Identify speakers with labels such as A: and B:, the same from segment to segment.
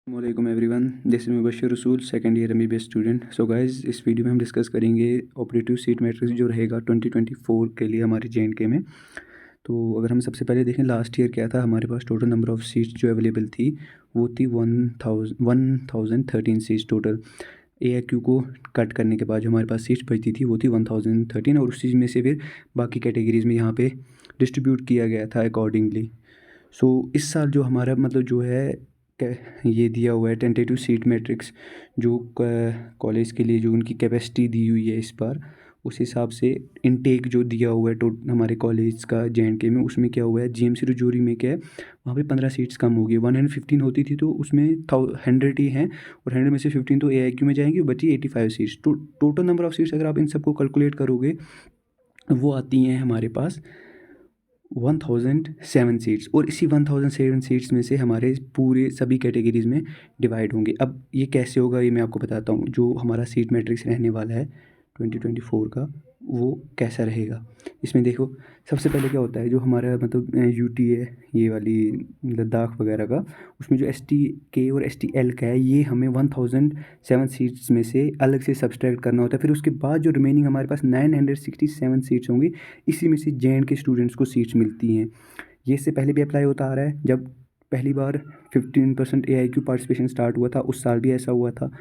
A: वालेकुम everyone, this is Mubashshir रसूल, second year MBBS student. So guys, इस वीडियो में हम डिस्कस करेंगे ऑपरेटिव सीट मैट्रिक्स जो रहेगा 2024 के लिए हमारे जेएनके में। तो अगर हम सबसे पहले देखें लास्ट ईयर क्या था, हमारे पास टोटल नंबर ऑफ़ सीट्स जो अवेलेबल थी वो थी 1013 सीट्स टोटल। AIQ को कट करने के बाद जो हमारे पास सीट्स बचती थी वो थी 1013, और उसी में से फिर बाकी कैटेगरीज़ में यहाँ पे डिस्ट्रीब्यूट किया गया था अकॉर्डिंगली। सो इस साल जो हमारा मतलब जो है ये दिया हुआ है टेंटेटिव सीट मैट्रिक्स, जो कॉलेज के लिए जो उनकी कैपेसिटी दी हुई है इस बार, उस हिसाब से इनटेक जो दिया हुआ है हमारे कॉलेज का JNK में, उसमें क्या हुआ है GMC रजौरी में क्या है, वहाँ पे 15 सीट्स कम हो गई। 115 होती थी तो उसमें 100 ही हैं, और 100 में से 15 तो AIQ में जाएंगी, बची 85 सीट्स। तो टोटल नंबर ऑफ़ सीट्स अगर आप इन सबको कैलकुलेट करोगे वो आती हैं हमारे पास 1007 सीट्स, और इसी 1007 सीट्स में से हमारे पूरे सभी कैटेगरीज़ में डिवाइड होंगे। अब ये कैसे होगा ये मैं आपको बताता हूँ। जो हमारा सीट मैट्रिक्स रहने वाला है 2024 का, वो कैसा रहेगा इसमें देखो। सबसे पहले क्या होता है, जो हमारा मतलब यूटी है ये वाली लद्दाख वगैरह का, उसमें जो STK और STL का है, ये हमें 1007 सीट्स में से अलग से सब्सट्रैक्ट करना होता है। फिर उसके बाद जो रिमेनिंग हमारे पास 967 सीट्स होंगी, इसी में से JNK के स्टूडेंट्स को सीट्स मिलती हैं। ये इससे पहले भी अप्लाई होता आ रहा है। जब पहली बार 15% AIQ पार्टिसिपेशन स्टार्ट हुआ था, उस साल भी ऐसा हुआ था।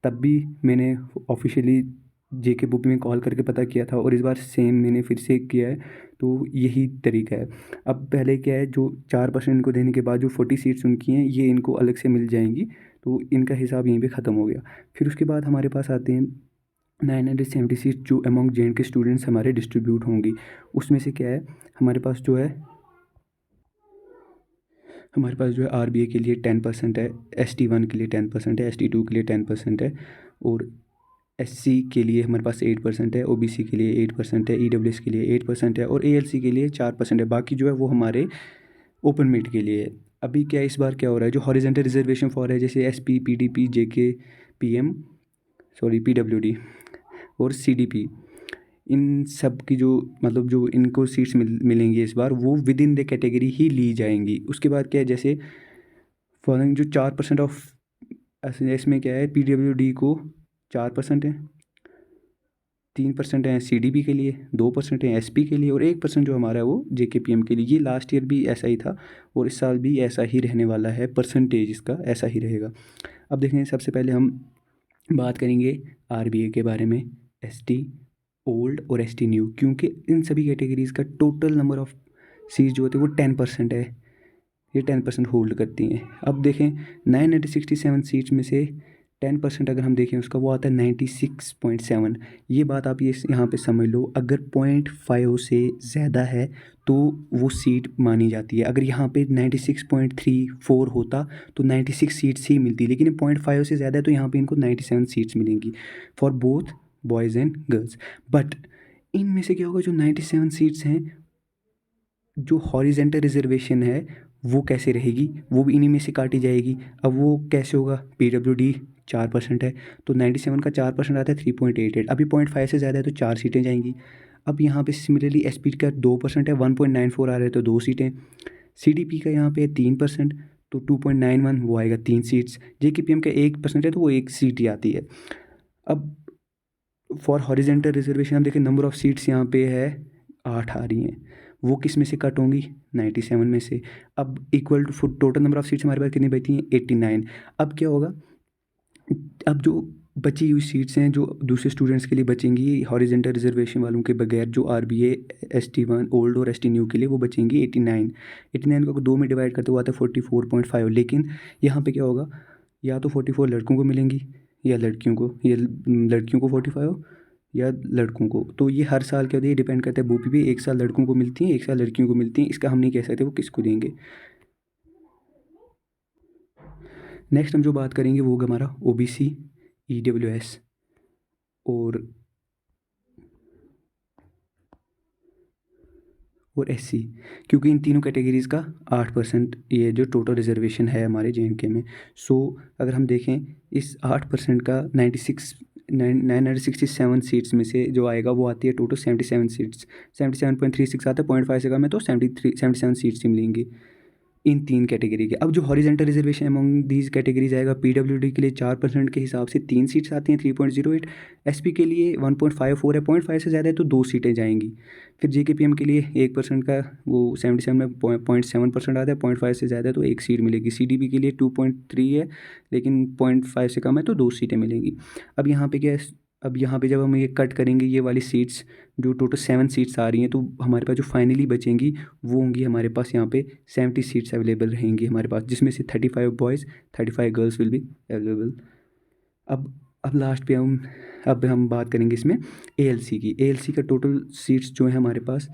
A: तब भी मैंने ऑफिशियली JK बुक में कॉल करके पता किया था, और इस बार सेम मैंने फिर से किया है। तो यही तरीका है। अब पहले क्या है, जो 4% इनको देने के बाद जो 40 सीट्स उनकी हैं, ये इनको अलग से मिल जाएंगी। तो इनका हिसाब यहीं पे ख़त्म हो गया। फिर उसके बाद हमारे पास आते हैं 970 सीट जो अमॉन्ग JNK स्टूडेंट्स हमारे डिस्ट्रीब्यूट होंगी। उसमें से क्या है, हमारे पास जो है RBA के लिए 10% है, ST1 के लिए 10% है, ST2 के लिए 10% है, और SC के लिए हमारे पास 8% है, OBC के लिए 8% है, EWS के लिए 8% है, और ALC के लिए 4% है। बाकी जो है वो हमारे ओपन मेट के लिए है। अभी क्या इस बार क्या हो रहा है, जो हॉरिजेंटल रिजर्वेशन फॉर है, जैसे SP, PDP, JK, PWD और CDP, इन सब की जो मतलब जो इनको सीट्स मिलेंगी इस बार, वो विद इन द कैटेगरी ही ली जाएंगी। उसके बाद क्या है, जैसे फॉलोइंग जो 4% ऑफ इसमें क्या है, PWD को 4% है, 3% है CDP के लिए, 2% है SP के लिए, और 1% जो हमारा है वो JKPM के लिए। ये लास्ट ईयर भी ऐसा ही था, और इस साल भी ऐसा ही रहने वाला है, परसेंटेज इसका ऐसा ही रहेगा। अब देखें, सबसे पहले हम बात करेंगे RBA के बारे में, ST ओल्ड और ST न्यू, क्योंकि इन सभी कैटेगरीज़ का टोटल नंबर ऑफ़ सीट जो होते हैं वो 10% है। ये 10% होल्ड करती हैं। अब देखें, 967 सीट्स में से 10% अगर हम देखें उसका, वो आता है 96.7। ये बात आप ये यहाँ पे समझ लो, अगर 0.5 से ज़्यादा है तो वो सीट मानी जाती है। अगर यहाँ पे 96.34 होता तो 96 सीट्स ही मिलती, लेकिन 0.5 से ज़्यादा है तो यहाँ पे इनको 97 सीट्स मिलेंगी for both boys and girls. But इनमें से क्या होगा, जो 97 सीट्स हैं, जो हॉरिजेंटल रिजर्वेशन है वो कैसे रहेगी, वो भी इन्हीं में से काटी जाएगी। अब वो कैसे होगा, PWD 4% है, तो 97 का 4% आता है 3.88। अभी 0.5 से ज़्यादा है तो 4 सीटें जाएंगी। अब यहाँ पे सिमिलरली SP का 2% है, 1.94 आ रहा है तो 2 सीटें। CDP का यहाँ पे 3%, तो 2.91 वो आएगा 3 सीट्स। JKPM का 1% है तो वो 1 सीट ही आती है। अब फॉर हॉरिजेंटल रिजर्वेशन हम देखें, नंबर ऑफ़ सीट्स यहाँ पे है 8 आ रही हैं, वो किस में से कट होंगी, 97 में से। अब equal to total number of seats हमारे पास कितनी बची हैं, 89। अब क्या होगा, अब जो बची हुई सीट्स हैं जो दूसरे स्टूडेंट्स के लिए बचेंगी हॉरिजेंटल रिजर्वेशन वालों के बगैर, जो RBA ST1 ओल्ड और ST न्यू के लिए, वो बचेंगी 89। 89 को 2 में डिवाइड करते हुए आता है 44.5। लेकिन यहाँ पे क्या होगा, या तो 44 लड़कों को मिलेंगी या लड़कियों को, या लड़कियों को 45 या लड़कों को। तो ये हर साल क्या होता है, ये डिपेंड करता है BOP पे। एक साल लड़कों को मिलती हैं, एक साल लड़कियों को मिलती हैं, इसका हम नहीं कह सकते वो किसको देंगे। नेक्स्ट हम जो बात करेंगे वो होगा हमारा OBC, EWS और SC, क्योंकि इन तीनों कैटेगरीज़ का 8% ये जो टोटल रिजर्वेशन है हमारे JNK में। सो अगर हम देखें, इस 8% का 967 सीट्स में से जो आएगा वो आती है टोटल 77 सीट्स। 77.36 आता है, 0.5 से कम है तो 77 सीट्स ही मिलेंगी। इन 3 कैटेगरी के। अब जो horizontal reservation among these categories आएगा, पीडब्ल्यूडी के लिए 4% के हिसाब से 3 सीट्स आती हैं 3.08, एसपी के लिए 1.54 है, 0.5 से ज़्यादा है तो 2 सीटें जाएंगी। फिर जेकेपीएम के लिए 1% का वो 77 में 0.7% आता है, 0.5 से ज़्यादा है तो 1 सीट मिलेगी। सीडीपी के लिए 2.3 है लेकिन 0.5 से कम है तो 2 सीटें मिलेंगी। अब यहाँ पे क्या है, अब यहाँ पे जब हम ये कट करेंगे ये वाली सीट्स, जो टोटल 7 सीट्स आ रही हैं, तो हमारे पास जो फाइनली बचेंगी वो होंगी हमारे पास यहाँ पे 70 सीट्स अवेलेबल रहेंगी हमारे पास, जिसमें से 35 boys 35 girls will be available. अब लास्ट पे अब हम बात करेंगे इसमें एएलसी की। एएलसी का टोटल सीट्स जो है हमारे पास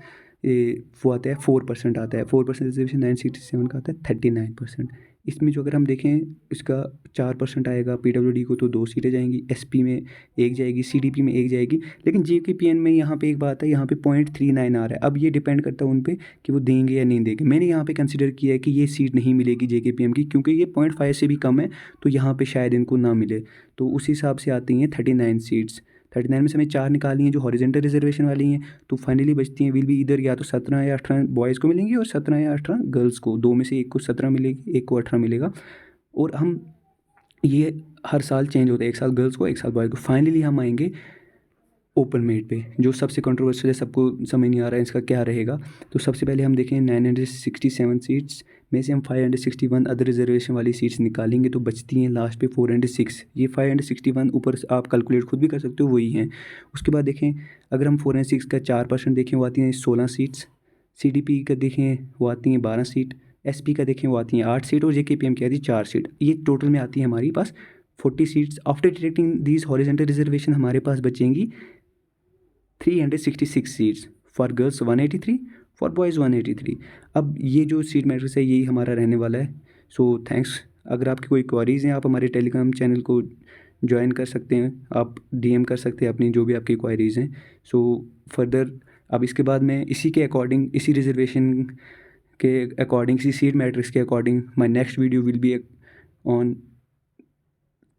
A: वो आता है 4% आता है, 4% रिजर्वेशन 967 का आता है 39%। इसमें जो अगर हम देखें इसका 4% आएगा पीडब्ल्यूडी को तो 2 सीटें जाएंगी, एसपी में 1 जाएगी, सीडीपी में 1 जाएगी। लेकिन जेकेपीएन में यहाँ पे एक बात है, यहाँ पे 0.39 आ रहा है। अब ये डिपेंड करता है उन पे कि वो देंगे या नहीं देंगे। मैंने यहाँ पे कंसिडर किया है कि ये सीट नहीं मिलेगी जेकेपीएम की, क्योंकि ये 0.5 से भी कम है तो यहाँ पे शायद इनको ना मिले। तो उस हिसाब से आती हैं 39 सीट्स। 39 में से हमें 4 निकाली हैं जो हॉरिजेंटल रिजर्वेशन वाली हैं, तो फाइनली बचती हैं विल बी इधर या तो 17 या 18 बॉयज़ को मिलेंगी और 17 या 18 गर्ल्स को। 2 में से एक को 17 मिलेगी, एक को 18 मिलेगा। और हम ये हर साल चेंज होता है, एक साल गर्ल्स को एक साल बॉयज़ को। फाइनली हम आएंगे ओपन मेरिट पे, जो सबसे कंट्रोवर्शियल है, सबको समझ नहीं आ रहा है इसका क्या रहेगा। तो सबसे पहले हम देखें 967 सीट्स में से हम 561 अदर रिजर्वेशन वाली सीट्स निकालेंगे तो बचती हैं लास्ट पे 406। ये 561 ऊपर आप कैलकुलेट खुद भी कर सकते हो, वही हैं। उसके बाद देखें अगर हम 406 का 4% देखें वो आती हैं 16 सीट्स, सीडीपी का देखें वो आती हैं 12 सीट, एसपी का देखें वो आती हैं 8 सीट और जेकेपीएम की आती है 4 सीट। ये टोटल में आती है हमारी पास 40 seats. After deducting these horizontal reservation हमारे पास बचेंगी 366 seats, for girls 183, for boys 183। अब ये जो सीट मैट्रिक्स है यही हमारा रहने वाला है। So thanks. अगर आपकी कोई क्वारीज़ हैं आप हमारे टेलीग्राम चैनल को ज्वाइन कर सकते हैं, आप डीएम कर सकते हैं अपनी जो भी आपकी क्वारीज़ हैं। सो फर्दर अब इसके बाद मैं इसी के अकॉर्डिंग, इसी रिजर्वेशन के अकॉर्डिंग, इसी सीट मैट्रिक्स के according my next video will be on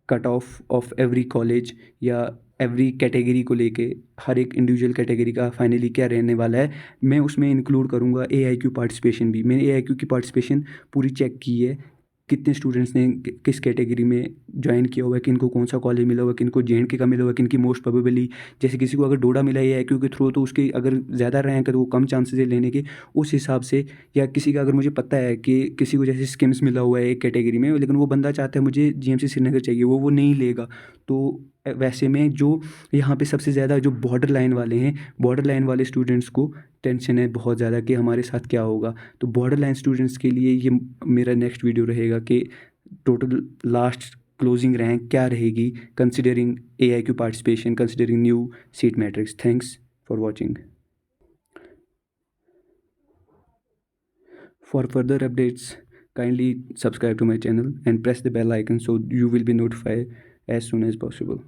A: cut off every college या एवरी कैटेगरी को लेके, हर एक इंडिविजुअल कैटेगरी का फाइनली क्या रहने वाला है। मैं उसमें इंक्लूड करूँगा AIQ पार्टिसिपेशन भी। मैंने AIQ की पार्टिसिपेशन पूरी चेक की है, कितने स्टूडेंट्स ने किस कैटेगरी में ज्वाइन किया हुआ है, किनको कौन सा कॉलेज मिला हुआ है, किनको JNK का मिला हुआ है, किनकी मोस्ट प्रोबेबली, जैसे किसी को अगर डोडा मिला है AIQ के थ्रू तो उसके अगर ज़्यादा रैंक है तो वो कम चांसेस है लेने के, उस हिसाब से। या किसी का अगर मुझे पता है कि किसी को जैसे स्किम्स मिला हुआ है एक कैटेगरी में, लेकिन वो बंदा चाहता है मुझे GMC श्रीनगर चाहिए, वो नहीं लेगा। तो वैसे में जो यहाँ पे सबसे ज़्यादा जो बॉर्डर लाइन वाले हैं, बॉर्डर लाइन वाले स्टूडेंट्स को टेंशन है बहुत ज़्यादा कि हमारे साथ क्या होगा। तो बॉर्डर लाइन स्टूडेंट्स के लिए ये मेरा नेक्स्ट वीडियो रहेगा कि टोटल लास्ट क्लोजिंग रैंक क्या रहेगी considering AIQ participation, considering new seat matrix. Thanks for watching. For further updates, kindly subscribe to my channel and press the bell icon so you will be notified as soon as possible.